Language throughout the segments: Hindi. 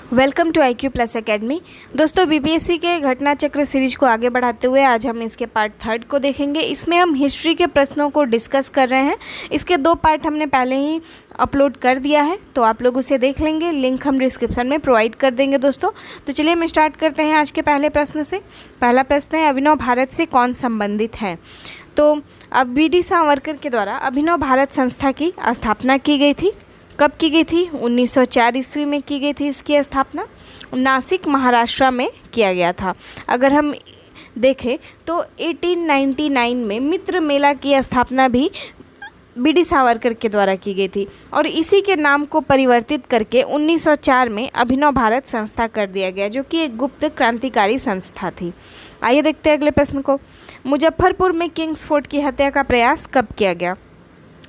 Welcome to IQ plus academy. दोस्तों, बीपीएससी के घटना चक्र सीरीज को आगे बढ़ाते हुए आज हम इसके पार्ट 3 को देखेंगे। इसमें हम हिस्ट्री के प्रश्नों को डिस्कस कर रहे हैं। इसके 2 पार्ट हमने पहले ही अपलोड कर दिया है, तो आप लोग उसे देख लेंगे। लिंक हम डिस्क्रिप्शन में प्रोवाइड कर देंगे दोस्तों। तो चलिए हम स्टार्ट करते हैं आज के पहले प्रश्न से। पहला प्रश्न है, अभिनव भारत से कौन संबंधित है? तो अब BD सावरकर के द्वारा अभिनव भारत संस्था की स्थापना की गई थी। कब की गई थी? 1904 ईस्वी में की गई थी इसकी स्थापना। नासिक महाराष्ट्र में किया गया था। अगर हम देखें तो 1899 में मित्र मेला की स्थापना भी BD सावरकर के द्वारा की गई थी और इसी के नाम को परिवर्तित करके 1904 में अभिनव भारत संस्था कर दिया गया, जो कि एक गुप्त क्रांतिकारी संस्था थी। आइए देखते हैं अगले प्रश्न को। मुजफ्फरपुर में किंग्स फोर्ट की हत्या का प्रयास कब किया गया?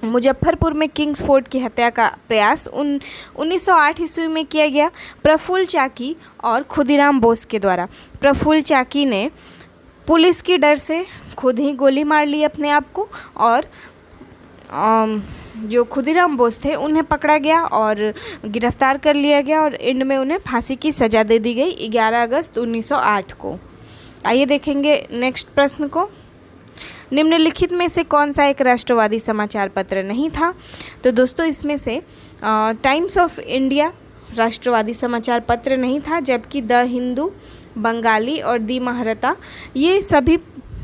मुजफ्फरपुर में किंग्स फोर्ट की हत्या का प्रयास 1908 ईस्वी में किया गया प्रफुल्ल चाकी और खुदीराम बोस के द्वारा। प्रफुल्ल चाकी ने पुलिस की डर से खुद ही गोली मार ली अपने आप को, और जो खुदीराम बोस थे उन्हें पकड़ा गया और गिरफ्तार कर लिया गया और एंड में उन्हें फांसी की सज़ा दे दी गई 11 अगस्त 1908 को। आइए देखेंगे नेक्स्ट प्रश्न को। निम्नलिखित में से कौन सा एक राष्ट्रवादी समाचार पत्र नहीं था? तो दोस्तों, इसमें से टाइम्स ऑफ इंडिया राष्ट्रवादी समाचार पत्र नहीं था, जबकि द हिंदू, बंगाली और दी महारता ये सभी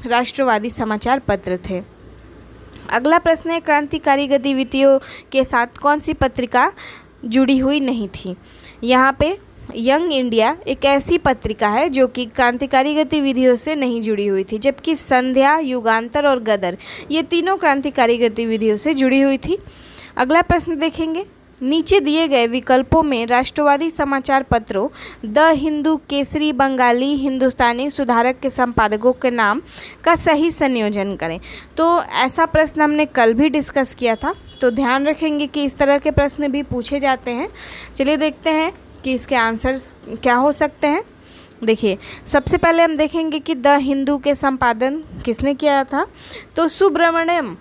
राष्ट्रवादी समाचार पत्र थे। अगला प्रश्न है, क्रांतिकारी गतिविधियों के साथ कौन सी पत्रिका जुड़ी हुई नहीं थी? यहाँ पे यंग इंडिया एक ऐसी पत्रिका है जो कि क्रांतिकारी गतिविधियों से नहीं जुड़ी हुई थी, जबकि संध्या, युगांतर और गदर ये तीनों क्रांतिकारी गतिविधियों से जुड़ी हुई थी। अगला प्रश्न देखेंगे, नीचे दिए गए विकल्पों में राष्ट्रवादी समाचार पत्रों द हिंदू, केसरी, बंगाली, हिंदुस्तानी सुधारक के संपादकों के नाम का सही संयोजन करें। तो ऐसा प्रश्न हमने कल भी डिस्कस किया था, तो ध्यान रखेंगे कि इस तरह के प्रश्न भी पूछे जाते हैं। चलिए देखते हैं कि इसके आंसर्स क्या हो सकते हैं। देखिए, सबसे पहले हम देखेंगे कि द हिंदू के संपादन किसने किया था? तो सुब्रमण्यम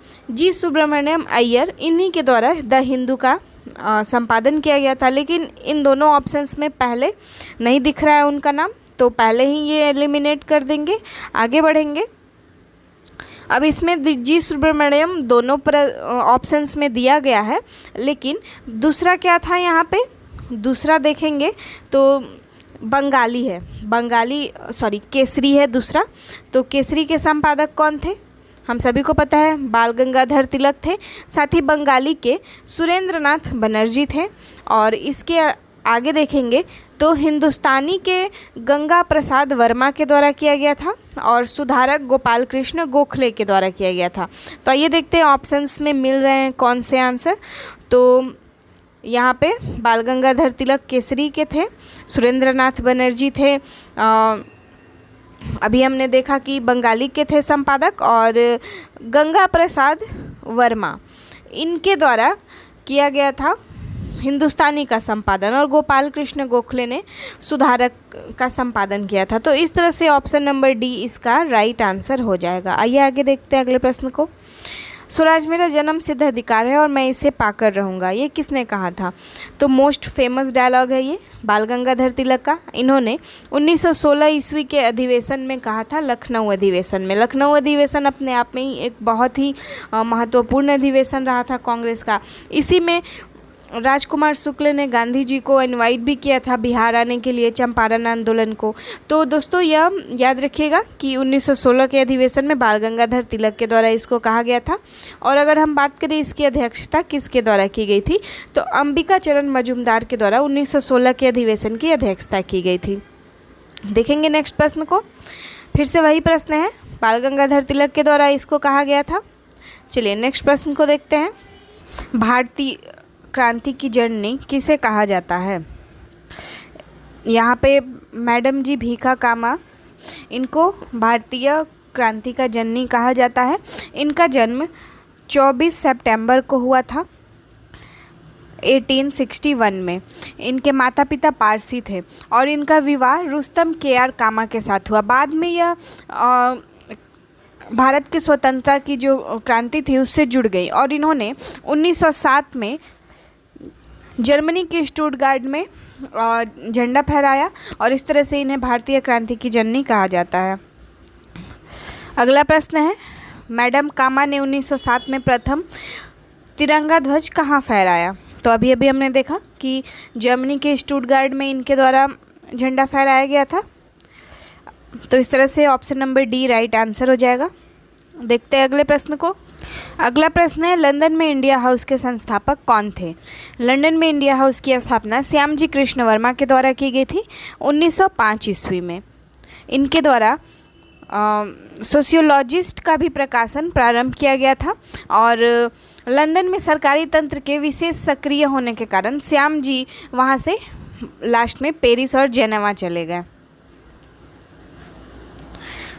अय्यर, इन्हीं के द्वारा द हिंदू का संपादन किया गया था। लेकिन इन दोनों ऑप्शंस में पहले नहीं दिख रहा है उनका नाम, तो पहले ही ये एलिमिनेट कर देंगे। आगे बढ़ेंगे। अब इसमें जी सुब्रमण्यम दोनों ऑप्शंस में दिया गया है, लेकिन दूसरा क्या था यहाँ पे? दूसरा देखेंगे तो बंगाली है, केसरी है दूसरा। तो केसरी के संपादक कौन थे? हम सभी को पता है, बाल गंगाधर तिलक थे। साथ ही बंगाली के सुरेंद्रनाथ बनर्जी थे। और इसके आगे देखेंगे तो हिंदुस्तानी के गंगा प्रसाद वर्मा के द्वारा किया गया था और सुधारक गोपाल कृष्ण गोखले के द्वारा किया गया था। तो आइए देखते हैं ऑप्शंस में मिल रहे हैं कौन से आंसर। तो यहाँ पे बाल गंगाधर तिलक केसरी के थे, सुरेंद्रनाथ बनर्जी थे, अभी हमने देखा कि बंगाली के थे संपादक, और गंगा प्रसाद वर्मा इनके द्वारा किया गया था हिंदुस्तानी का संपादन, और गोपाल कृष्ण गोखले ने सुधारक का संपादन किया था। तो इस तरह से ऑप्शन नंबर डी इसका राइट आंसर हो जाएगा। आइए आगे देखते हैं अगले प्रश्न को। स्वराज मेरा जन्म सिद्ध अधिकार है और मैं इसे पाकर रहूँगा, ये किसने कहा था? तो मोस्ट फेमस डायलॉग है ये बाल गंगाधर तिलक का। इन्होंने 1916 ईस्वी के अधिवेशन में कहा था, लखनऊ अधिवेशन में। लखनऊ अधिवेशन अपने आप में ही एक बहुत ही महत्वपूर्ण अधिवेशन रहा था कांग्रेस का। इसी में राजकुमार शुक्ल ने गांधी जी को इनवाइट भी किया था बिहार आने के लिए चंपारण आंदोलन को। तो दोस्तों, यह याद रखिएगा कि 1916 के अधिवेशन में बाल गंगाधर तिलक के द्वारा इसको कहा गया था। और अगर हम बात करें इसकी अध्यक्षता किसके द्वारा की गई थी, तो अंबिका चरण मजूमदार के द्वारा 1916 के अधिवेशन की अध्यक्षता की गई थी। देखेंगे नेक्स्ट प्रश्न को। फिर से वही प्रश्न है, बाल गंगाधर तिलक के द्वारा इसको कहा गया था। चलिए नेक्स्ट प्रश्न को देखते हैं। भारतीय क्रांति की जननी किसे कहा जाता है? यहाँ पे मैडम जी भीखा कामा, इनको भारतीय क्रांति का जननी कहा जाता है। इनका जन्म 24 सितंबर को हुआ था 1861 में। इनके माता पिता पारसी थे और इनका विवाह रुस्तम KR कामा के साथ हुआ। बाद में यह भारत के स्वतंत्रता की जो क्रांति थी उससे जुड़ गई और इन्होंने 1907 में जर्मनी के स्टुटगार्ट में झंडा फहराया और इस तरह से इन्हें भारतीय क्रांति की जननी कहा जाता है। अगला प्रश्न है, मैडम कामा ने 1907 में प्रथम तिरंगा ध्वज कहाँ फहराया? तो अभी अभी हमने देखा कि जर्मनी के स्टुटगार्ट में इनके द्वारा झंडा फहराया गया था। तो इस तरह से option number D right answer हो जाएगा। देखते हैं अगले प्रश्न को। अगला प्रश्न है, लंदन में इंडिया हाउस के संस्थापक कौन थे? लंदन में इंडिया हाउस की स्थापना श्यामजी कृष्ण वर्मा के द्वारा की गई थी 1905 ईस्वी में। इनके द्वारा सोशियोलॉजिस्ट का भी प्रकाशन प्रारंभ किया गया था और लंदन में सरकारी तंत्र के विशेष सक्रिय होने के कारण श्याम जी वहाँ से लास्ट में पेरिस और जेनेवा चले गए।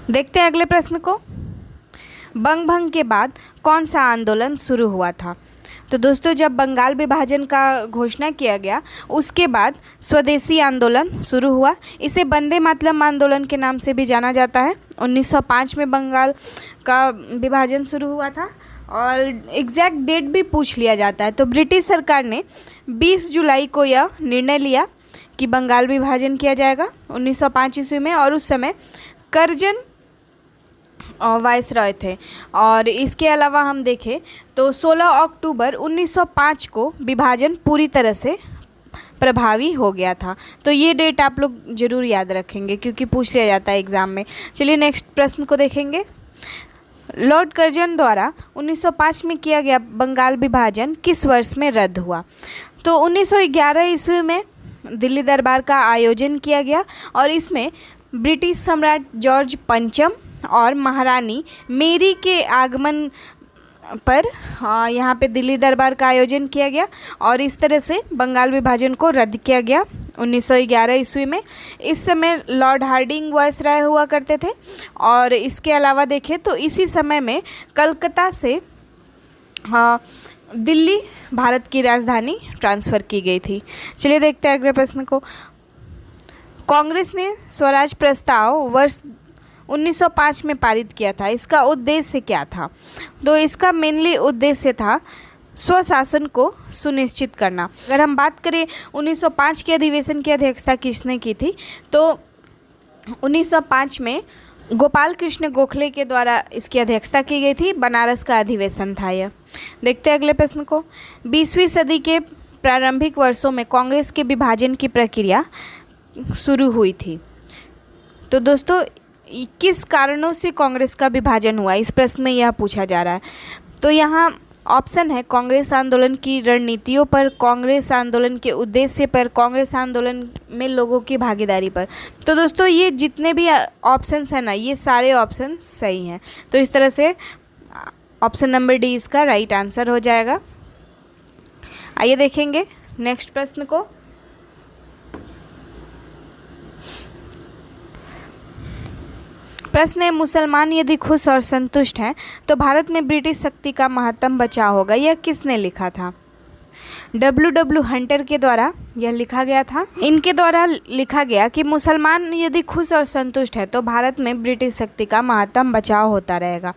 देखते हैं अगले प्रश्न को। बंग भंग के बाद कौन सा आंदोलन शुरू हुआ था? तो दोस्तों, जब बंगाल विभाजन का घोषणा किया गया उसके बाद स्वदेशी आंदोलन शुरू हुआ। इसे वंदे मातरम आंदोलन के नाम से भी जाना जाता है। 1905 में बंगाल का विभाजन शुरू हुआ था और एग्जैक्ट डेट भी पूछ लिया जाता है। तो ब्रिटिश सरकार ने 20 जुलाई को यह निर्णय लिया कि बंगाल विभाजन किया जाएगा 1905 ईस्वी में, और उस समय करजन वायसरॉय थे। और इसके अलावा हम देखें तो 16 अक्टूबर 1905 को विभाजन पूरी तरह से प्रभावी हो गया था। तो ये डेट आप लोग ज़रूर याद रखेंगे क्योंकि पूछ लिया जाता है एग्ज़ाम में। चलिए नेक्स्ट प्रश्न को देखेंगे। लॉर्ड कर्जन द्वारा 1905 में किया गया बंगाल विभाजन किस वर्ष में रद्द हुआ? तो 1911 ईस्वी में दिल्ली दरबार का आयोजन किया गया और इसमें ब्रिटिश सम्राट जॉर्ज पंचम और महारानी मेरी के आगमन पर यहाँ पे दिल्ली दरबार का आयोजन किया गया और इस तरह से बंगाल विभाजन को रद्द किया गया 1911 ईस्वी में। इस समय लॉर्ड हार्डिंग वायसराय हुआ करते थे और इसके अलावा देखें तो इसी समय में कलकत्ता से दिल्ली भारत की राजधानी ट्रांसफ़र की गई थी। चलिए देखते हैं अगले प्रश्न को। कांग्रेस ने स्वराज प्रस्ताव वर्ष 1905 में पारित किया था। इसका उद्देश्य क्या था? तो इसका मेनली उद्देश्य था स्वशासन को सुनिश्चित करना। अगर हम बात करें 1905 के अधिवेशन की अध्यक्षता किसने की थी, तो 1905 में गोपाल कृष्ण गोखले के द्वारा इसकी अध्यक्षता की गई थी। बनारस का अधिवेशन था यह। देखते हैं अगले प्रश्न को। 20वीं सदी के प्रारंभिक वर्षों में कांग्रेस के विभाजन की प्रक्रिया शुरू हुई थी। तो दोस्तों, किस कारणों से कांग्रेस का विभाजन हुआ, इस प्रश्न में यह पूछा जा रहा है। तो यहाँ ऑप्शन है कांग्रेस आंदोलन की रणनीतियों पर, कांग्रेस आंदोलन के उद्देश्य पर, कांग्रेस आंदोलन में लोगों की भागीदारी पर। तो दोस्तों, ये जितने भी ऑप्शंस हैं ना, ये सारे ऑप्शन सही हैं। तो इस तरह से ऑप्शन नंबर डी इसका राइट आंसर हो जाएगा। आइए देखेंगे नेक्स्ट प्रश्न को। प्रश्न है, मुसलमान यदि खुश और संतुष्ट हैं तो भारत में ब्रिटिश शक्ति का महत्तम बचाव होगा। यह किसने लिखा था? W हंटर के द्वारा यह लिखा गया था। इनके द्वारा लिखा गया कि मुसलमान यदि खुश और संतुष्ट है तो भारत में ब्रिटिश शक्ति का महत्तम बचाव होता रहेगा।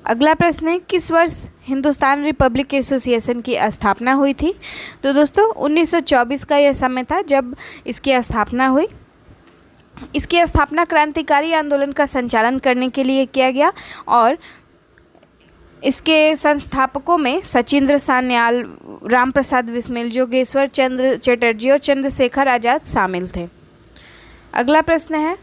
अगला प्रश्न है, किस वर्ष हिंदुस्तान रिपब्लिक एसोसिएशन की स्थापना हुई थी? तो दोस्तों, 1924 का यह समय था जब इसकी स्थापना हुई। इसकी स्थापना क्रांतिकारी आंदोलन का संचालन करने के लिए किया गया और इसके संस्थापकों में सचिंद्र सान्याल, राम प्रसाद बिस्मिल, जोगेश्वर चंद्र चटर्जी और चंद्रशेखर आज़ाद शामिल थे। अगला प्रश्न है,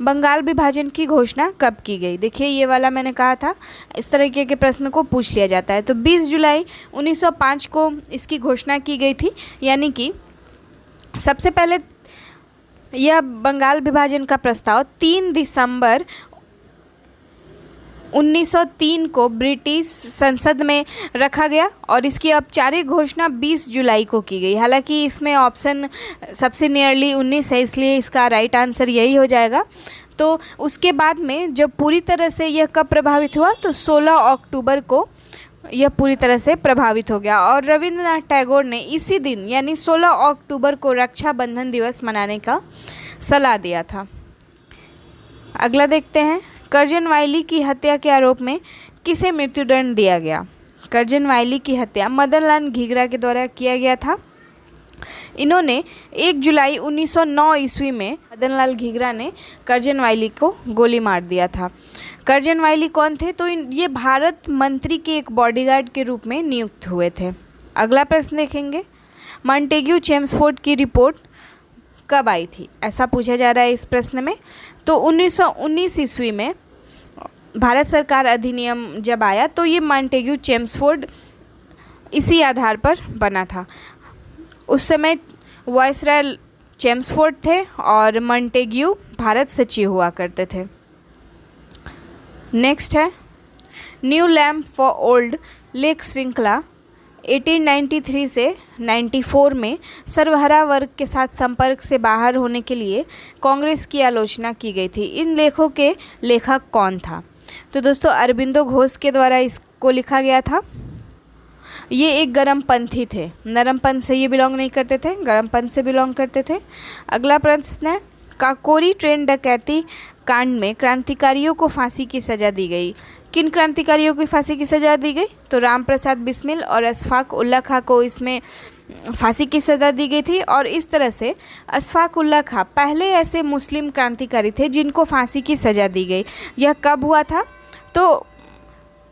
बंगाल विभाजन की घोषणा कब की गई? देखिए, ये वाला मैंने कहा था इस तरीके के प्रश्न को पूछ लिया जाता है। तो 20 जुलाई 1905 को इसकी घोषणा की गई थी। यानी कि सबसे पहले यह बंगाल विभाजन का प्रस्ताव 3 दिसंबर 1903 को ब्रिटिश संसद में रखा गया और इसकी औपचारिक घोषणा 20 जुलाई को की गई। हालांकि इसमें ऑप्शन सबसे नियरली 19 है, इसलिए इसका राइट आंसर यही हो जाएगा। तो उसके बाद में जब पूरी तरह से यह कब प्रभावित हुआ, तो 16 अक्टूबर को यह पूरी तरह से प्रभावित हो गया और रविंद्रनाथ टैगोर ने इसी दिन यानी 16 अक्टूबर को रक्षाबंधन दिवस मनाने का सलाह दिया था। अगला देखते हैं, कर्जन वायली की हत्या के आरोप में किसे मृत्युदंड दिया गया? करजन वायली की हत्या मदन लाल घीगरा के द्वारा किया गया था। इन्होंने 1 जुलाई 1909 ईस्वी में मदन लाल घीगरा ने करजन वायली को गोली मार दिया था। करजन वायली कौन थे? तो ये भारत मंत्री के एक बॉडीगार्ड के रूप में नियुक्त हुए थे। अगला प्रश्न देखेंगे, मॉन्टेग्यू चेम्सफोर्ड की रिपोर्ट कब आई थी, ऐसा पूछा जा रहा है इस प्रश्न में। तो 1919 ईस्वी में भारत सरकार अधिनियम जब आया तो ये मॉन्टेग्यू चेम्सफोर्ड इसी आधार पर बना था। उस समय वायसराय चेम्सफोर्ड थे और मॉन्टेग्यू भारत सचिव हुआ करते थे। नेक्स्ट है new lamp for old lake श्रृंखला 1893 से 94 में सर्वहारा वर्ग के साथ संपर्क से बाहर होने के लिए कांग्रेस की आलोचना की गई थी। इन लेखों के लेखक कौन था? तो दोस्तों अरबिंदो घोष के द्वारा इसको लिखा गया था। ये एक गर्मपंथी थे, नरमपंथ से ये बिलोंग नहीं करते थे, गर्मपंथ से बिलोंग करते थे। अगला प्रश्न है काकोरी ट्रेन डकैती कांड में क्रांतिकारियों को फांसी की सज़ा दी गई। किन क्रांतिकारियों को फांसी की सज़ा दी गई? तो राम प्रसाद बिस्मिल और अशफाक उल्ला खां को इसमें फांसी की सज़ा दी गई थी। और इस तरह से अशफाक उल्ला खां पहले ऐसे मुस्लिम क्रांतिकारी थे जिनको फांसी की सज़ा दी गई। यह कब हुआ था? तो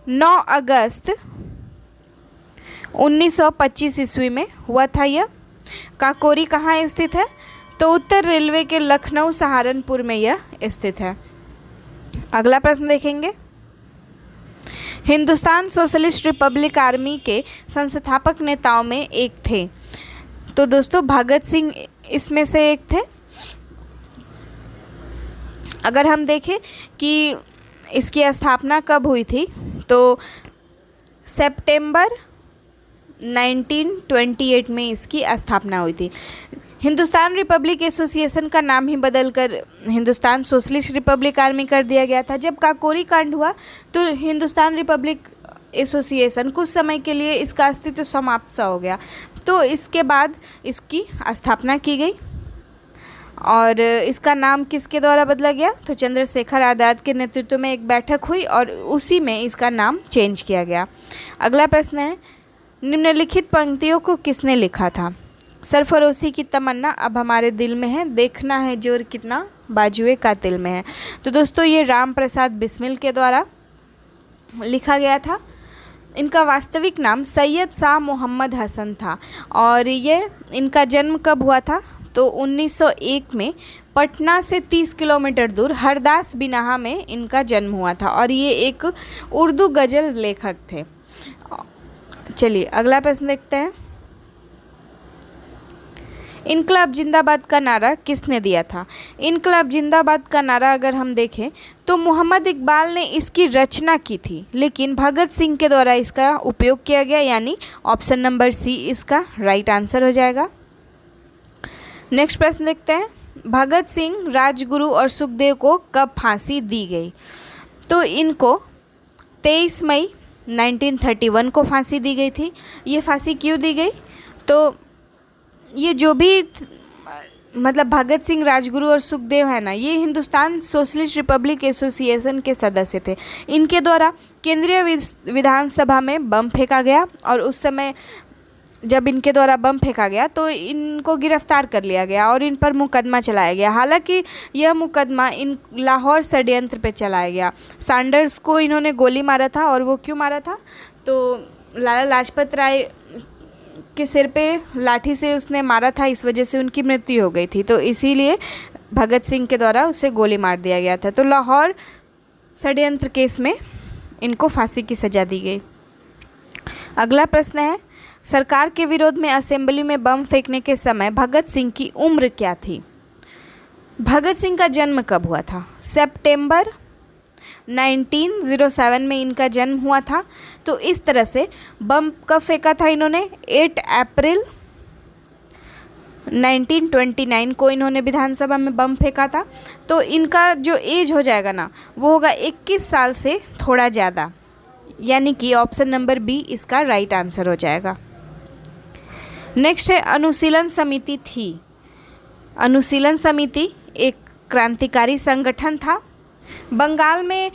9 अगस्त 1925 ईस्वी में हुआ था। यह काकोरी कहाँ स्थित है? तो उत्तर रेलवे के लखनऊ सहारनपुर में यह स्थित है। अगला प्रश्न देखेंगे, हिंदुस्तान सोशलिस्ट रिपब्लिक आर्मी के संस्थापक नेताओं में एक थे। तो दोस्तों भगत सिंह इसमें से एक थे। अगर हम देखें कि इसकी स्थापना कब हुई थी तो सितंबर 1928 में इसकी स्थापना हुई थी। हिंदुस्तान रिपब्लिक एसोसिएशन का नाम ही बदलकर हिंदुस्तान सोशलिस्ट रिपब्लिक आर्मी कर दिया गया था। जब काकोरी कांड हुआ तो हिंदुस्तान रिपब्लिक एसोसिएशन कुछ समय के लिए इसका अस्तित्व समाप्त सा हो गया। तो इसके बाद इसकी स्थापना की गई और इसका नाम किसके द्वारा बदला गया? तो चंद्रशेखर आज़ाद के नेतृत्व में एक बैठक हुई और उसी में इसका नाम चेंज किया गया। अगला प्रश्न है, निम्नलिखित पंक्तियों को किसने लिखा था? सरफरोशी की तमन्ना अब हमारे दिल में है, देखना है जोर कितना बाजुए कातिल में है। तो दोस्तों ये राम प्रसाद बिस्मिल के द्वारा लिखा गया था। इनका वास्तविक नाम सैयद शाह मोहम्मद हसन था और ये इनका जन्म कब हुआ था? तो 1901 में पटना से 30 किलोमीटर दूर हरदास बिनाहा में इनका जन्म हुआ था और ये एक उर्दू गज़ल लेखक थे। चलिए अगला प्रश्न देखते हैं, इनकलाब जिंदाबाद का नारा किसने दिया था? इनकलाब जिंदाबाद का नारा अगर हम देखें तो मोहम्मद इकबाल ने इसकी रचना की थी, लेकिन भगत सिंह के द्वारा इसका उपयोग किया गया, यानी ऑप्शन नंबर सी इसका राइट आंसर हो जाएगा। नेक्स्ट प्रश्न देखते हैं, भगत सिंह, राजगुरु और सुखदेव को कब फांसी दी गई? तो इनको 23 मई 1931 को फांसी दी गई थी। ये फांसी क्यों दी गई? तो ये जो भी मतलब भगत सिंह, राजगुरु और सुखदेव है ना, ये हिंदुस्तान सोशलिस्ट रिपब्लिक एसोसिएशन के सदस्य थे। इनके द्वारा केंद्रीय विधानसभा में बम फेंका गया और उस समय जब इनके द्वारा बम फेंका गया तो इनको गिरफ्तार कर लिया गया और इन पर मुकदमा चलाया गया। हालांकि यह मुकदमा इन लाहौर षड्यंत्र पे चलाया गया। सैंडर्स को इन्होंने गोली मारा था और वो क्यों मारा था? तो लाला लाजपत राय के सिर पे लाठी से उसने मारा था, इस वजह से उनकी मृत्यु हो गई थी। तो इसीलिए भगत सिंह के द्वारा उसे गोली मार दिया गया था। तो लाहौर षड्यंत्र केस में इनको फांसी की सज़ा दी गई। अगला प्रश्न है, सरकार के विरोध में असेंबली में बम फेंकने के समय भगत सिंह की उम्र क्या थी? भगत सिंह का जन्म कब हुआ था? सितंबर 1907 में इनका जन्म हुआ था। तो इस तरह से बम कब फेंका था इन्होंने? 8 अप्रैल 1929 को इन्होंने विधानसभा में बम फेंका था। तो इनका जो एज हो जाएगा ना, वो होगा 21 साल से थोड़ा ज़्यादा, यानी कि ऑप्शन नंबर बी इसका राइट आंसर हो जाएगा। नेक्स्ट है, अनुशीलन समिति थी। अनुशीलन समिति एक क्रांतिकारी संगठन था। बंगाल में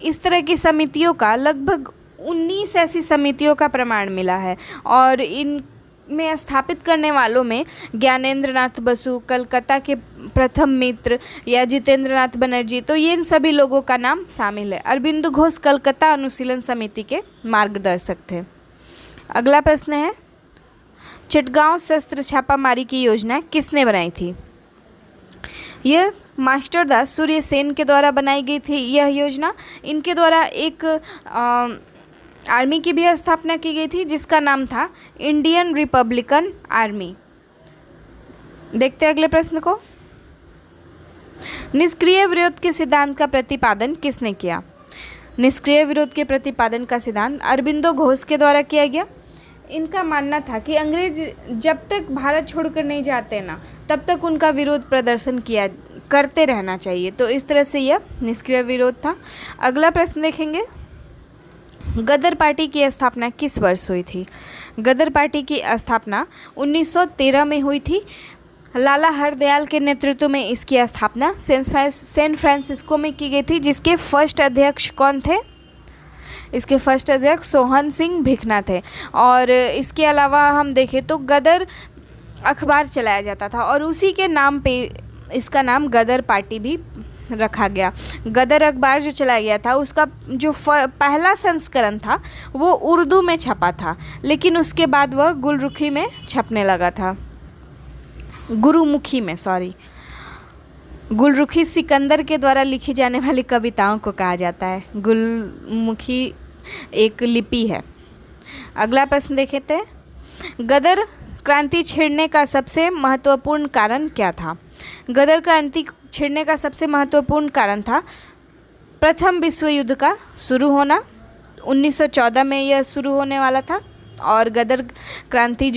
इस तरह की समितियों का लगभग 19 ऐसी समितियों का प्रमाण मिला है और इन में स्थापित करने वालों में ज्ञानेंद्र नाथ बसु, कलकत्ता के प्रथम मित्र या जितेंद्र नाथ बनर्जी, तो ये इन सभी लोगों का नाम शामिल है। अरबिंदो घोष कलकत्ता अनुशीलन समिति के मार्गदर्शक थे। अगला प्रश्न है, चिटगांव शस्त्र छापामारी की योजना किसने बनाई थी? यह मास्टर दास सूर्यसेन के द्वारा बनाई गई थी यह योजना। इनके द्वारा एक आर्मी की भी स्थापना की गई थी जिसका नाम था इंडियन रिपब्लिकन आर्मी। देखते हैं अगले प्रश्न को। निष्क्रिय विरोध के सिद्धांत का प्रतिपादन किसने किया? निष्क्रिय विरोध के प्रतिपादन का सिद्धांत अरबिंदो घोष के द्वारा किया गया। इनका मानना था कि अंग्रेज जब तक भारत छोड़कर नहीं जाते ना, तब तक उनका विरोध प्रदर्शन करते रहना चाहिए। तो इस तरह से यह निष्क्रिय विरोध था। अगला प्रश्न देखेंगे, गदर पार्टी की स्थापना किस वर्ष हुई थी? गदर पार्टी की स्थापना 1913 में हुई थी। लाला हरदयाल के नेतृत्व में इसकी स्थापना सैन फ्रांसिस्को में की गई थी, जिसके फर्स्ट अध्यक्ष कौन थे? इसके फर्स्ट अध्यक्ष सोहन सिंह भिखना थे। और इसके अलावा हम देखें तो गदर अखबार चलाया जाता था और उसी के नाम पे इसका नाम गदर पार्टी भी रखा गया। गदर अखबार जो चलाया गया था उसका जो पहला संस्करण था वो उर्दू में छपा था, लेकिन उसके बाद वह गुलरुखी में छपने लगा था, गुलरुखी सिकंदर के द्वारा लिखी जाने वाली कविताओं को कहा जाता है। गुलमुखी एक लिपि है। अगला प्रश्न देखते हैं, गदर क्रांति छिड़ने का सबसे महत्वपूर्ण कारण क्या था? गदर क्रांति छिड़ने का सबसे महत्वपूर्ण कारण था प्रथम विश्व युद्ध का शुरू होना। 1914 में यह शुरू होने वाला था और गदर क्रांति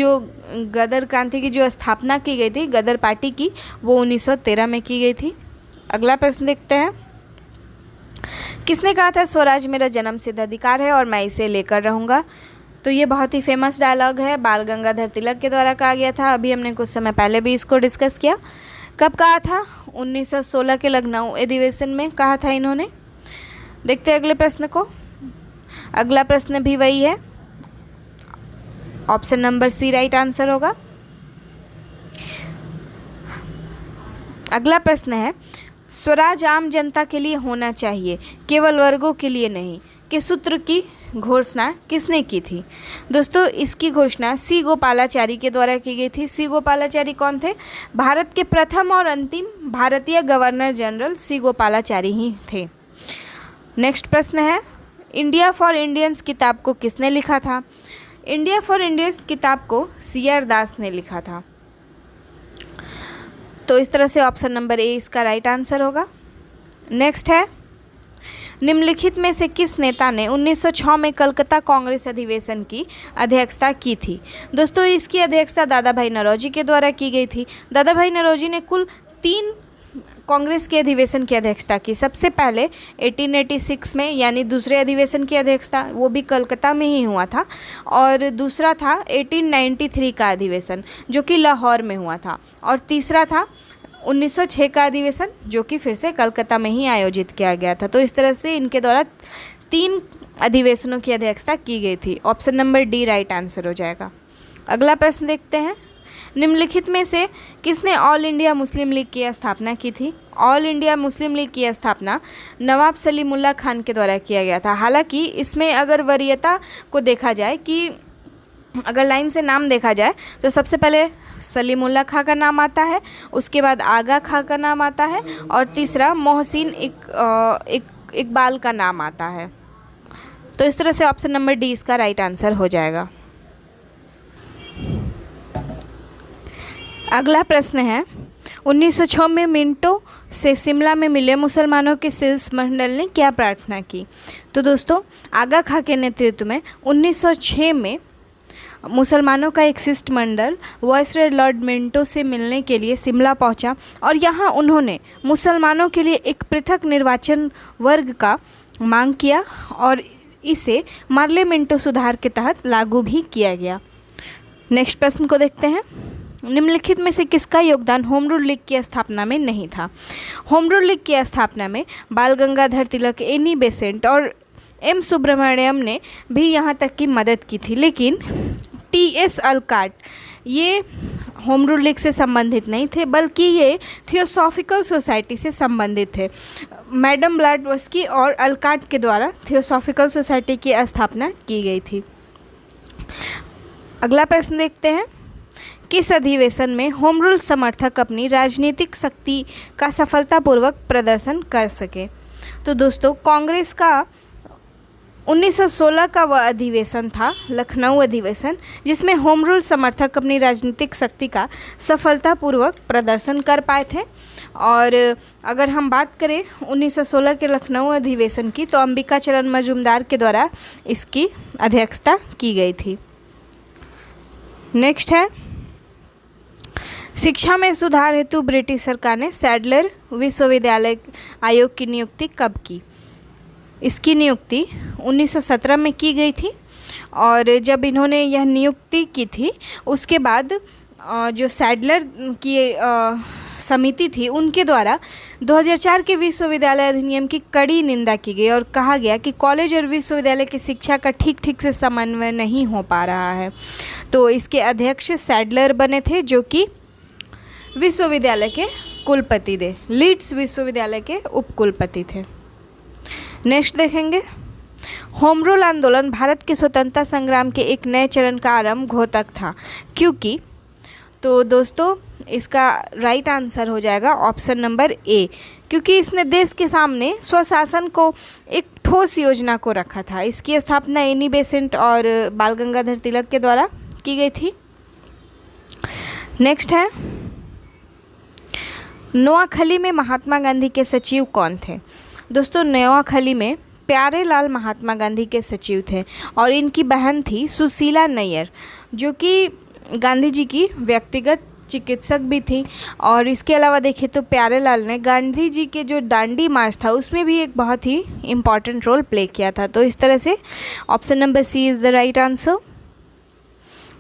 की जो स्थापना की गई थी गदर पार्टी की, वो 1913 में की गई थी। अगला प्रश्न देखते हैं, किसने कहा था स्वराज मेरा जन्मसिद्ध अधिकार है और मैं इसे लेकर रहूँगा? तो ये बहुत ही फेमस डायलॉग है, बाल गंगाधर तिलक के द्वारा कहा गया था। अभी हमने कुछ समय पहले भी इसको डिस्कस किया। कब कहा था? 1916 के लखनऊ अधिवेशन में कहा था इन्होंने। देखते हैं अगले प्रश्न को। अगला प्रश्न भी वही है, option number C right answer होगा। अगला प्रश्न है, स्वराज आम जनता के लिए होना चाहिए, केवल वर्गों के लिए नहीं, के सूत्र की घोषणा किसने की थी? दोस्तों, इसकी घोषणा सी गोपालाचारी के द्वारा की गई थी। सी गोपालाचारी कौन थे? भारत के प्रथम और अंतिम भारतीय गवर्नर जनरल सी गोपालाचारी ही थे। नेक्स्ट प्रश्न है, इंडिया फॉर इंडियंस किताब को किसने लिखा था? इंडिया फॉर इंडियंस किताब को सी.आर. दास ने लिखा था। तो इस तरह से ऑप्शन नंबर ए इसका राइट आंसर होगा। नेक्स्ट है, निम्नलिखित में से किस नेता ने 1906 में कलकत्ता कांग्रेस अधिवेशन की अध्यक्षता की थी? दोस्तों, इसकी अध्यक्षता दादा भाई नौरोजी के द्वारा की गई थी। दादा भाई नौरोजी ने कुल 3 कांग्रेस के अधिवेशन की अध्यक्षता की। सबसे पहले 1886 में, यानी दूसरे अधिवेशन की अध्यक्षता, वो भी कलकत्ता में ही हुआ था। और दूसरा था 1893 का अधिवेशन जो कि लाहौर में हुआ था। और तीसरा था 1906 का अधिवेशन जो कि फिर से कलकत्ता में ही आयोजित किया गया था। तो इस तरह से इनके द्वारा 3 अधिवेशनों की अध्यक्षता की गई थी। Option number D right answer हो जाएगा। अगला प्रश्न देखते हैं, निम्नलिखित में से किसने ऑल इंडिया मुस्लिम लीग की स्थापना की थी? ऑल इंडिया मुस्लिम लीग की स्थापना नवाब सलीमुल्लाह खान के द्वारा किया गया था। हालांकि इसमें अगर वरीयता को देखा जाए कि अगर लाइन से नाम देखा जाए तो सबसे पहले सलीमुल्लाह खां का नाम आता है, उसके बाद आगा खां का नाम आता है और तीसरा मोहसिन इकबाल का नाम आता है। तो इस तरह से ऑप्शन नंबर डी इसका राइट आंसर हो जाएगा। अगला प्रश्न है, 1906 में मिंटो से शिमला में मिले मुसलमानों के शिष्टमंडल ने क्या प्रार्थना की? तो दोस्तों, आगा खां के नेतृत्व में 1906 में मुसलमानों का एक शिष्टमंडल वायसराय लॉर्ड मिंटो से मिलने के लिए शिमला पहुंचा और यहाँ उन्होंने मुसलमानों के लिए एक पृथक निर्वाचन वर्ग का मांग किया और इसे मार्ले मिंटो सुधार के तहत लागू भी किया गया। नेक्स्ट प्रश्न को देखते हैं, निम्नलिखित में से किसका योगदान होम रूल लीग की स्थापना में नहीं था? होम रूल लीग की स्थापना में बाल गंगाधर तिलक, एनी बेसेंट और एम सुब्रमण्यम ने भी यहाँ तक की मदद की थी। लेकिन टी.एस. अलकाट ये होम रूल लीग से संबंधित नहीं थे, बल्कि ये थियोसॉफिकल सोसाइटी से संबंधित थे। मैडम ब्लैडवस्की और अलकाट के द्वारा थियोसॉफिकल सोसाइटी की स्थापना की गई थी। अगला प्रश्न देखते हैं, किस अधिवेशन में होम रूल समर्थक अपनी राजनीतिक शक्ति का सफलतापूर्वक प्रदर्शन कर सके? तो दोस्तों कांग्रेस का 1916 का वह अधिवेशन था, लखनऊ अधिवेशन, जिसमें होम रूल समर्थक अपनी राजनीतिक शक्ति का सफलतापूर्वक प्रदर्शन कर पाए थे। और अगर हम बात करें 1916 के लखनऊ अधिवेशन की, तो अंबिका चरण मजूमदार के द्वारा इसकी अध्यक्षता की गई थी। नेक्स्ट है, शिक्षा में सुधार हेतु ब्रिटिश सरकार ने सैडलर विश्वविद्यालय आयोग की नियुक्ति कब की? इसकी नियुक्ति 1917 में की गई थी। और जब इन्होंने यह नियुक्ति की थी, उसके बाद जो सैडलर की समिति थी, उनके द्वारा 2004 के विश्वविद्यालय अधिनियम की कड़ी निंदा की गई और कहा गया कि कॉलेज और विश्वविद्यालय की शिक्षा का ठीक से समन्वय नहीं हो पा रहा है। तो इसके अध्यक्ष सैडलर बने थे, जो कि विश्वविद्यालय के कुलपति थे, लीड्स विश्वविद्यालय के उपकुलपति थे। नेक्स्ट देखेंगे, होम रूल आंदोलन भारत के स्वतंत्रता संग्राम के एक नए चरण का आरंभ घोतक था, क्योंकि? तो दोस्तों इसका राइट आंसर हो जाएगा ऑप्शन नंबर ए, क्योंकि इसने देश के सामने स्वशासन को एक ठोस योजना को रखा था। इसकी स्थापना एनी बेसेंट और बाल गंगाधर तिलक के द्वारा की गई थी। नेक्स्ट है, नोआखली में महात्मा गांधी के सचिव कौन थे? दोस्तों नोआखली में प्यारेलाल महात्मा गांधी के सचिव थे और इनकी बहन थी सुशीला नैयर, जो कि गांधी जी की व्यक्तिगत चिकित्सक भी थी। और इसके अलावा देखें तो प्यारेलाल ने गांधी जी के जो दांडी मार्च था, उसमें भी एक बहुत ही इम्पॉर्टेंट रोल प्ले किया था। तो इस तरह से option number C is the right answer.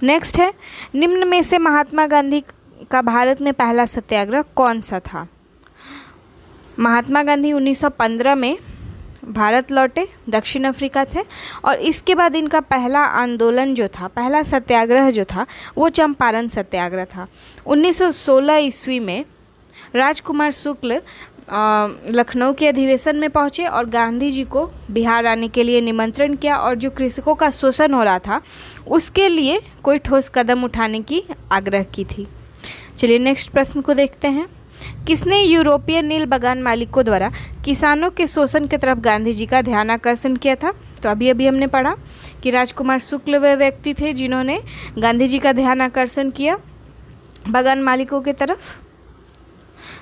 Next है, निम्न में से महात्मा गांधी का भारत में पहला सत्याग्रह कौन सा था? महात्मा गांधी 1915 में भारत लौटे, दक्षिण अफ्रीका थे, और इसके बाद इनका पहला आंदोलन जो था, पहला सत्याग्रह जो था, वो चंपारण सत्याग्रह था। 1916 ईस्वी में राजकुमार शुक्ल लखनऊ के अधिवेशन में पहुंचे और गांधी जी को बिहार आने के लिए निमंत्रण किया और जो कृषकों का शोषण हो रहा था, उसके लिए कोई ठोस कदम उठाने की आग्रह की थी। चलिए नेक्स्ट प्रश्न को देखते हैं, किसने यूरोपीय नील बागान मालिकों द्वारा किसानों के शोषण की तरफ गांधी जी का ध्यान आकर्षण किया था? तो अभी हमने पढ़ा कि राजकुमार शुक्ल वे व्यक्ति थे जिन्होंने गांधी जी का ध्यान आकर्षण किया बागान मालिकों की तरफ।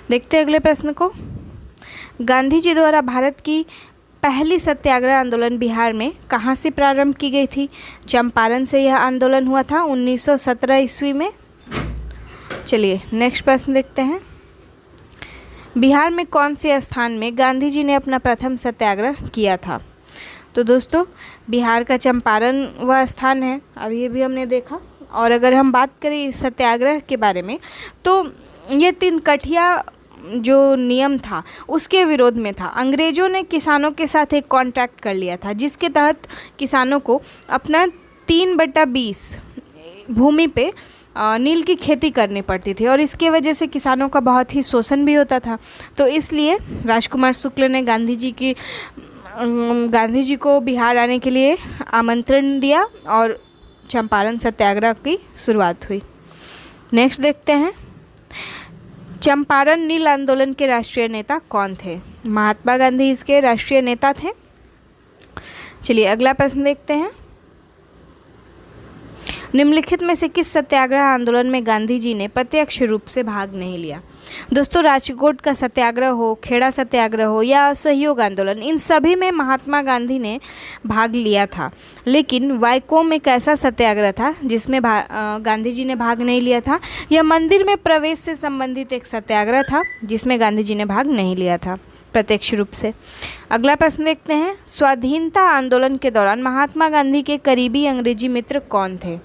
देखते हैं अगले प्रश्न को, गांधी जी द्वारा भारत की पहली सत्याग्रह आंदोलन बिहार में कहाँ से प्रारंभ की गई थी? चंपारण से यह आंदोलन हुआ था 1917 ईस्वी में। चलिए नेक्स्ट प्रश्न देखते हैं, बिहार में कौन से स्थान में गांधी जी ने अपना प्रथम सत्याग्रह किया था? तो दोस्तों बिहार का चंपारण वह स्थान है, अभी ये भी हमने देखा। और अगर हम बात करें इस सत्याग्रह के बारे में, तो ये तिनकठिया जो नियम था उसके विरोध में था। अंग्रेज़ों ने किसानों के साथ एक कॉन्ट्रैक्ट कर लिया था, जिसके तहत किसानों को अपना 3/20 भूमि पे नील की खेती करनी पड़ती थी और इसके वजह से किसानों का बहुत ही शोषण भी होता था। तो इसलिए राजकुमार शुक्ल ने गांधी जी को बिहार आने के लिए आमंत्रण दिया और चंपारण सत्याग्रह की शुरुआत हुई। नेक्स्ट देखते हैं, चंपारण नील आंदोलन के राष्ट्रीय नेता कौन थे? महात्मा गांधी इसके राष्ट्रीय नेता थे। चलिए अगला प्रश्न देखते हैं, निम्नलिखित में से किस सत्याग्रह आंदोलन में गांधी जी ने प्रत्यक्ष रूप से भाग नहीं लिया? दोस्तों राजकोट का सत्याग्रह हो, खेड़ा सत्याग्रह हो या असहयोग आंदोलन, इन सभी में महात्मा गांधी ने भाग लिया था। लेकिन वाइकोम एक ऐसा सत्याग्रह था जिसमें गांधी जी ने भाग नहीं लिया था। यह मंदिर में प्रवेश से संबंधित एक सत्याग्रह था जिसमें गांधी जी ने भाग नहीं लिया था प्रत्यक्ष रूप से। अगला प्रश्न देखते हैं, स्वाधीनता आंदोलन के दौरान महात्मा गांधी के करीबी अंग्रेजी मित्र कौन थे?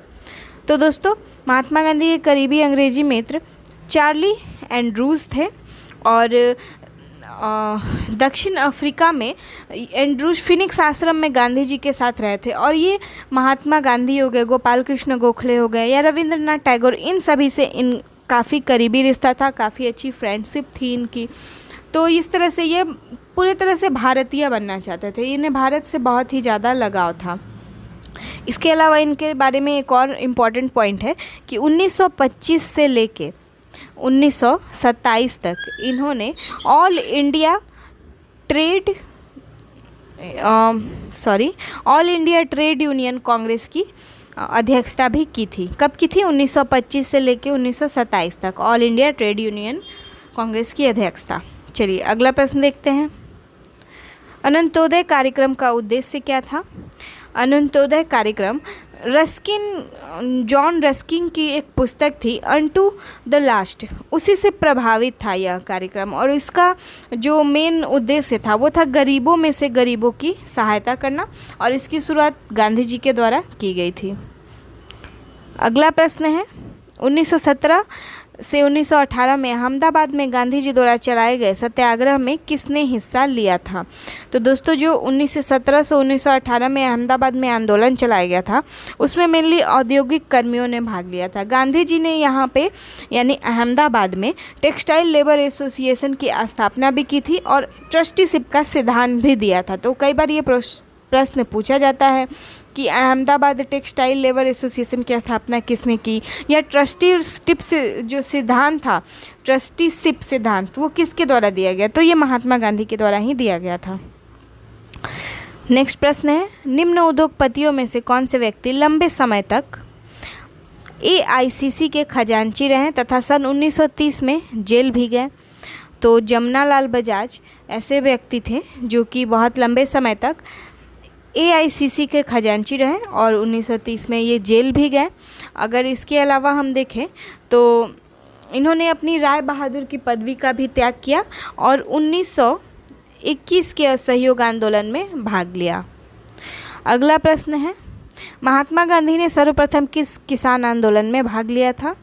तो दोस्तों महात्मा गांधी के करीबी अंग्रेजी मित्र चार्ली एंड्रूज थे और दक्षिण अफ्रीका में एंड्रूज फिनिक्स आश्रम में गांधी जी के साथ रहे थे। और ये महात्मा गांधी हो गए, गोपाल कृष्ण गोखले हो गए या रविंद्रनाथ टैगोर, इन सभी से इन काफ़ी करीबी रिश्ता था, काफ़ी अच्छी फ्रेंडशिप थी इनकी। तो इस तरह से ये पूरी तरह से भारतीय बनना चाहते थे, इन्हें भारत से बहुत ही ज़्यादा लगाव था। इसके अलावा इनके बारे में एक और इम्पॉर्टेंट पॉइंट है कि 1925 से लेके 1927 तक इन्होंने all India trade union Congress की अध्यक्षता भी की थी। कब की थी? 1925 से लेके 1927 तक all India trade union Congress की अध्यक्षता। चलिए अगला प्रश्न देखते हैं। अनंतोदय कार्यक्रम का उद्देश्य क्या था? अनंतोदय कार्यक्रम जॉन रस्किन की एक पुस्तक थी अनटू द लास्ट, उसी से प्रभावित था यह कार्यक्रम। और इसका जो मेन उद्देश्य था वो था गरीबों में से गरीबों की सहायता करना, और इसकी शुरुआत गांधी जी के द्वारा की गई थी। अगला प्रश्न है 1917 से 1918 में अहमदाबाद में गांधी जी द्वारा चलाए गए सत्याग्रह में किसने हिस्सा लिया था? तो दोस्तों जो 1917 से 1918 में अहमदाबाद में आंदोलन चलाया गया था उसमें मेनली औद्योगिक कर्मियों ने भाग लिया था। गांधी जी ने यहाँ पे यानी अहमदाबाद में टेक्सटाइल लेबर एसोसिएशन की स्थापना भी की थी और ट्रस्टीशिप का सिद्धांत भी दिया था। तो कई बार ये प्रश्न पूछा जाता है कि अहमदाबाद टेक्सटाइल लेबर एसोसिएशन की स्थापना किसने की, या ट्रस्टीशिप से जो सिद्धांत था, ट्रस्टीशिप सिद्धांत वो किसके द्वारा दिया गया? तो ये महात्मा गांधी के द्वारा ही दिया गया था। नेक्स्ट प्रश्न है निम्न उद्योगपतियों में से कौन से व्यक्ति लंबे समय तक AICC के खजांची रहे तथा सन 1930 में जेल भी गए? तो जमनालाल बजाज ऐसे व्यक्ति थे जो कि बहुत लंबे समय तक AICC के खजांची रहे और 1930 में ये जेल भी गए। अगर इसके अलावा हम देखें तो इन्होंने अपनी राय बहादुर की पदवी का भी त्याग किया और 1921 के असहयोग आंदोलन में भाग लिया। अगला प्रश्न है महात्मा गांधी ने सर्वप्रथम किस किसान आंदोलन में भाग लिया था?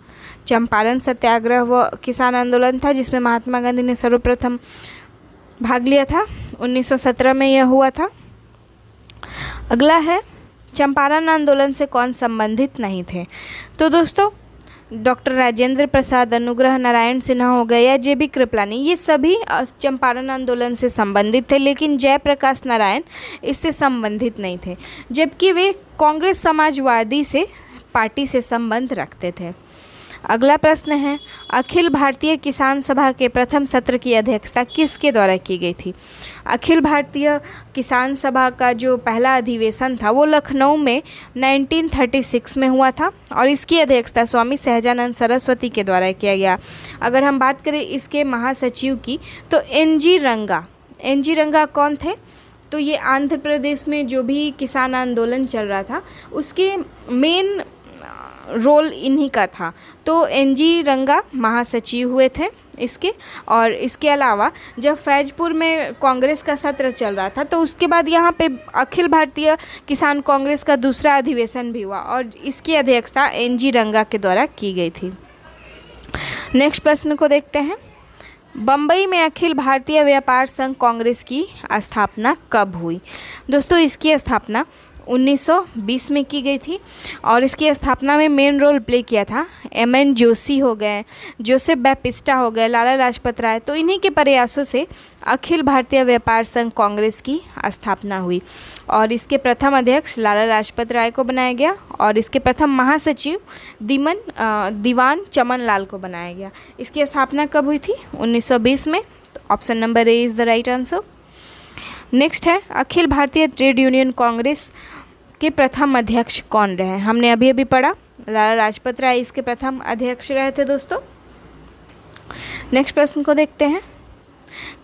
चंपारण सत्याग्रह व किसान आंदोलन था जिसमें महात्मा गांधी ने सर्वप्रथम भाग लिया था। 1917 में यह हुआ था। अगला है चंपारण आंदोलन से कौन संबंधित नहीं थे? तो दोस्तों डॉक्टर राजेंद्र प्रसाद, अनुग्रह नारायण सिन्हा हो गए या JB कृपलानी, ये सभी चंपारण आंदोलन से संबंधित थे, लेकिन जयप्रकाश नारायण इससे संबंधित नहीं थे, जबकि वे कांग्रेस समाजवादी से पार्टी से संबंध रखते थे। अगला प्रश्न है अखिल भारतीय किसान सभा के प्रथम सत्र की अध्यक्षता किसके द्वारा की गई थी? अखिल भारतीय किसान सभा का जो पहला अधिवेशन था वो लखनऊ में 1936 में हुआ था और इसकी अध्यक्षता स्वामी सहजानंद सरस्वती के द्वारा किया गया। अगर हम बात करें इसके महासचिव की तो NG रंगा कौन थे? तो ये आंध्र प्रदेश में जो भी किसान आंदोलन चल रहा था उसके मेन रोल इन्हीं का था। तो NG रंगा महासचिव हुए थे इसके। और इसके अलावा जब फैजपुर में कांग्रेस का सत्र चल रहा था तो उसके बाद यहाँ पे अखिल भारतीय किसान कांग्रेस का दूसरा अधिवेशन भी हुआ और इसकी अध्यक्षता NG रंगा के द्वारा की गई थी। नेक्स्ट प्रश्न को देखते हैं। बम्बई में अखिल भारतीय व्यापार संघ कांग्रेस की स्थापना कब हुई? दोस्तों इसकी स्थापना 1920 में की गई थी और इसकी स्थापना में मेन रोल प्ले किया था MN जोशी हो गए, जोसेफ बैपिस्टा हो गए, लाला लाजपत राय। तो इन्हीं के प्रयासों से अखिल भारतीय व्यापार संघ कांग्रेस की स्थापना हुई और इसके प्रथम अध्यक्ष लाला लाजपत राय को बनाया गया और इसके प्रथम महासचिव दीवान चमन लाल को बनाया गया। इसकी स्थापना कब हुई थी? 1920 में। तो option number A is the right answer. Next है अखिल भारतीय ट्रेड यूनियन कांग्रेस के प्रथम अध्यक्ष कौन रहे? हमने अभी अभी पढ़ा लाला लाजपत राय इसके प्रथम अध्यक्ष रहे थे दोस्तों। नेक्स्ट प्रश्न को देखते हैं।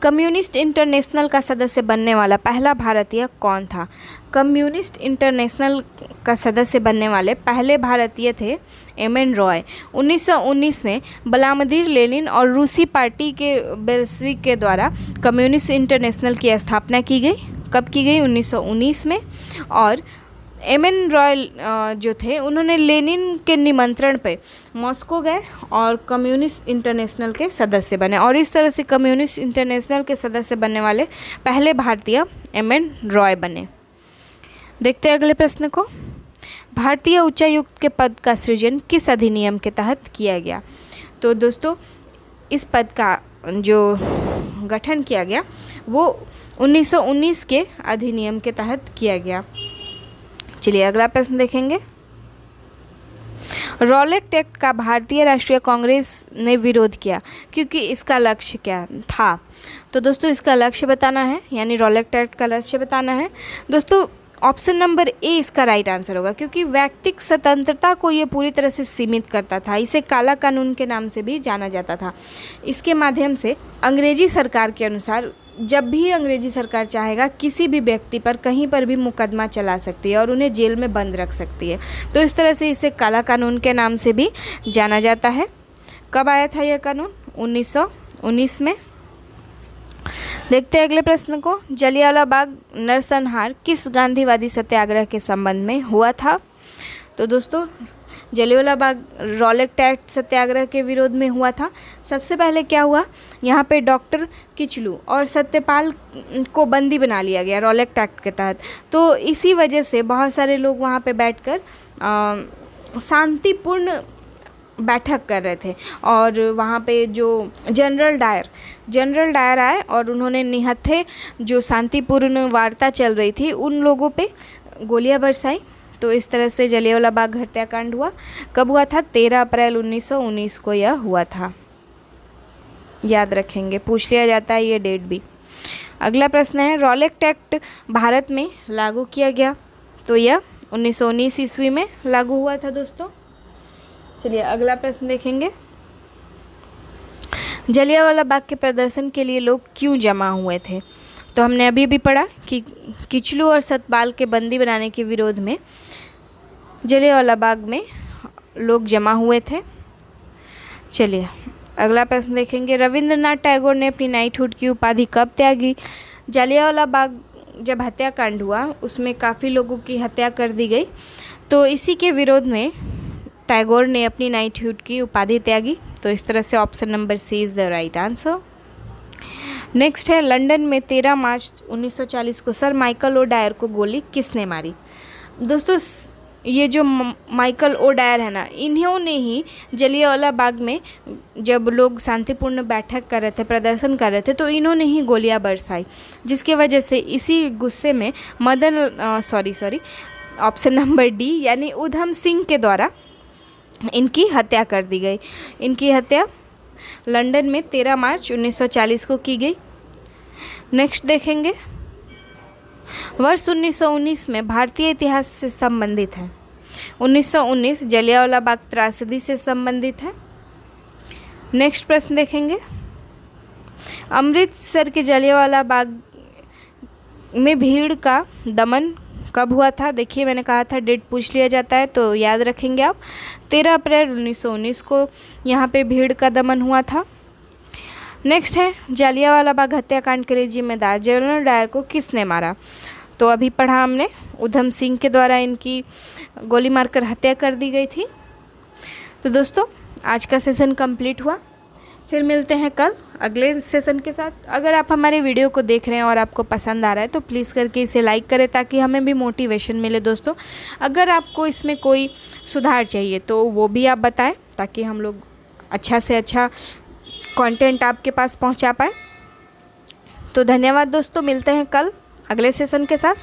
कम्युनिस्ट इंटरनेशनल का सदस्य बनने वाला पहला भारतीय कौन था? कम्युनिस्ट इंटरनेशनल का सदस्य बनने वाले पहले भारतीय थे MN रॉय। 1919 में व्लादिमीर लेनिन और रूसी पार्टी के बेल्शेविक के द्वारा कम्युनिस्ट इंटरनेशनल की स्थापना की गई। कब की गई? 1919 में। और एम.एन. रॉय जो थे उन्होंने लेनिन के निमंत्रण पे मॉस्को गए और कम्युनिस्ट इंटरनेशनल के सदस्य बने, और इस तरह से कम्युनिस्ट इंटरनेशनल के सदस्य बनने वाले पहले भारतीय एम.एन. रॉय बने। देखते हैं अगले प्रश्न को। भारतीय उच्चायुक्त के पद का सृजन किस अधिनियम के तहत किया गया? तो दोस्तों इस पद का जो गठन किया गया वो 1919 के अधिनियम के तहत किया गया। चलिए अगला प्रश्न देखेंगे। रॉलेट एक्ट का भारतीय राष्ट्रीय कांग्रेस ने विरोध किया क्योंकि इसका लक्ष्य क्या था? तो दोस्तों इसका लक्ष्य बताना है, यानी रॉलेट एक्ट का लक्ष्य बताना है। दोस्तों ऑप्शन नंबर ए इसका राइट आंसर होगा, क्योंकि व्यक्तिक स्वतंत्रता को ये पूरी तरह से सीमित करता था। इसे काला कानून के नाम से भी जाना जाता था। इसके माध्यम से अंग्रेजी सरकार के अनुसार जब भी अंग्रेजी सरकार चाहेगा किसी भी व्यक्ति पर कहीं पर भी मुकदमा चला सकती है और उन्हें जेल में बंद रख सकती है। तो इस तरह से इसे काला कानून के नाम से भी जाना जाता है। कब आया था यह कानून? 1919 में। देखते हैं अगले प्रश्न को। जलियांवाला बाग नरसंहार किस गांधीवादी सत्याग्रह के संबंध में हुआ था? तो दोस्तों जलियांवाला बाग रॉलेट एक्ट सत्याग्रह के विरोध में हुआ था। सबसे पहले क्या हुआ, यहाँ पे डॉक्टर किचलू और सत्यपाल को बंदी बना लिया गया रॉलेट एक्ट के तहत। तो इसी वजह से बहुत सारे लोग वहाँ पे बैठकर शांतिपूर्ण बैठक कर रहे थे, और वहाँ पे जो जनरल डायर आए और उन्होंने निहत्थे जो शांतिपूर्ण वार्ता चल रही थी उन लोगों पे गोलियां बरसाई। तो इस तरह से जलियांवाला बाग हत्याकांड हुआ। कब हुआ था? 13 अप्रैल 1919 को यह हुआ था। याद रखेंगे, पूछ लिया जाता है ये डेट भी। अगला प्रश्न है, रॉलेट एक्ट भारत में लागू किया गया? तो यह 1919 ईस्वी में लागू हुआ था दोस्तों। चलिए अगला प्रश्न देखेंगे। जलियांवाला बाग के प्रदर्शन के लिए लोग क्यों जमा हुए थे? तो हमने अभी भी पढ़ा कि किचलू और सतपाल के बंदी बनाने के विरोध में जलियांवाला बाग में लोग जमा हुए थे। चलिए अगला प्रश्न देखेंगे। रविंद्रनाथ टैगोर ने अपनी नाइटहुड की उपाधि कब त्यागी? जलियांवाला बाग जब हत्याकांड हुआ उसमें काफ़ी लोगों की हत्या कर दी गई, तो इसी के विरोध में टैगोर ने अपनी नाइटहुड की उपाधि त्यागी। तो इस तरह से option number C is the right answer. Next है, लंदन में 13 मार्च 1940 को सर माइकल ओ डायर को गोली किसने मारी? दोस्तों ये जो माइकल ओ डायर है ना, इन्होंने ही जलियांवाला बाग में जब लोग शांतिपूर्ण बैठक कर रहे थे, प्रदर्शन कर रहे थे, तो इन्होंने ही गोलियां बरसाई, जिसके वजह से इसी गुस्से में ऑप्शन नंबर डी यानी उधम सिंह के द्वारा इनकी हत्या कर दी गई। इनकी हत्या लंदन में 13 मार्च 1940 को की गई। नेक्स्ट देखेंगे, वर्ष 1919 में भारतीय इतिहास से संबंधित है। 1919 जलियांवाला बाग त्रासदी से संबंधित है। नेक्स्ट प्रश्न देखेंगे, अमृतसर के जलियांवाला बाग में भीड़ का दमन कब हुआ था? देखिए मैंने कहा था डेट पूछ लिया जाता है, तो याद रखेंगे आप। 13 अप्रैल 1919 को यहाँ पे भीड़ का दमन हुआ था। नेक्स्ट है, जलियांवाला बाग हत्याकांड के लिए जिम्मेदार जनरल डायर को किसने मारा? तो अभी पढ़ा हमने, उधम सिंह के द्वारा इनकी गोली मारकर हत्या कर दी गई थी। तो दोस्तों आज का सेशन कंप्लीट हुआ, फिर मिलते हैं कल अगले सेशन के साथ। अगर आप हमारे वीडियो को देख रहे हैं और आपको पसंद आ रहा है तो प्लीज़ करके इसे लाइक करें ताकि हमें भी मोटिवेशन मिले दोस्तों। अगर आपको इसमें कोई सुधार चाहिए तो वो भी आप बताएं ताकि हम लोग अच्छा से अच्छा कंटेंट आपके पास पहुंचा पाए। तो धन्यवाद दोस्तों, मिलते हैं कल अगले सेशन के साथ।